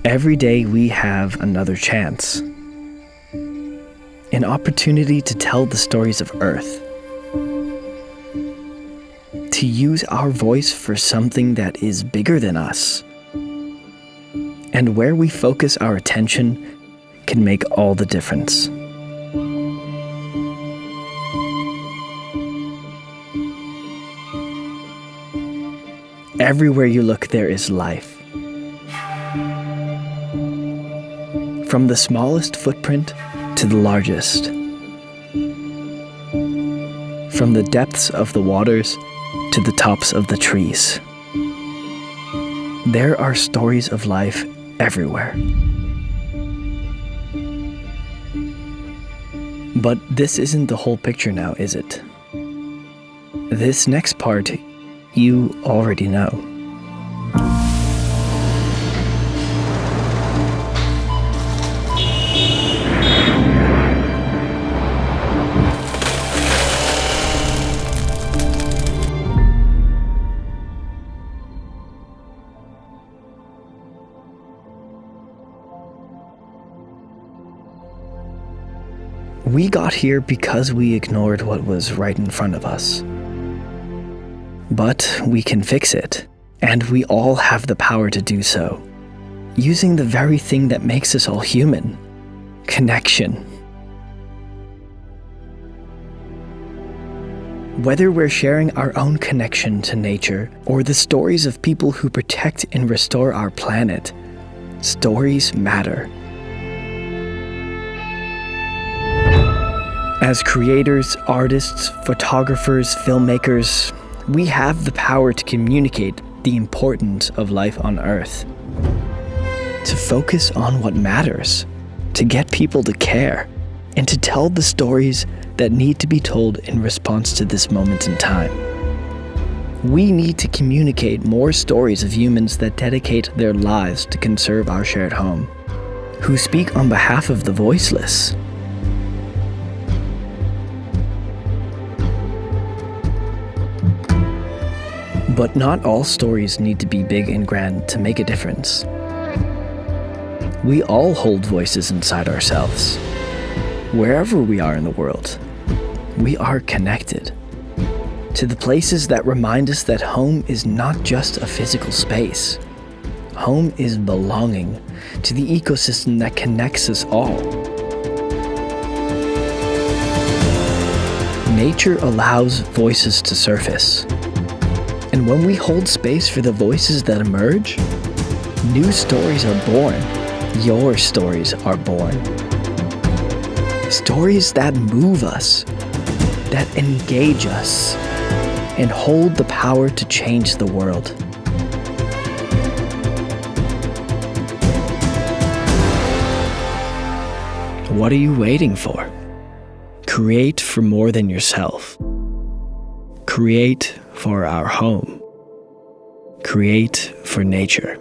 Every day we have another chance. An opportunity to tell the stories of Earth. To use our voice for something that is bigger than us. And where we focus our attention can make all the difference. Everywhere you look, there is life. From the smallest footprint to the largest. From the depths of the waters to the tops of the trees. There are stories of life everywhere. But this isn't the whole picture now, is it? This next part, you already know. We got here because we ignored what was right in front of us. But we can fix it, and we all have the power to do so, using the very thing that makes us all human: connection. Whether we're sharing our own connection to nature or the stories of people who protect and restore our planet, stories matter. As creators, artists, photographers, filmmakers, we have the power to communicate the importance of life on Earth. To focus on what matters, to get people to care, and to tell the stories that need to be told in response to this moment in time. We need to communicate more stories of humans that dedicate their lives to conserve our shared home, who speak on behalf of the voiceless. But not all stories need to be big and grand to make a difference. We all hold voices inside ourselves. Wherever we are in the world, we are connected to the places that remind us that home is not just a physical space. Home is belonging to the ecosystem that connects us all. Nature allows voices to surface. And when we hold space for the voices that emerge, new stories are born. Your stories are born. Stories that move us, that engage us, and hold the power to change the world. What are you waiting for? Create for more than yourself. Create for our home. Create for nature.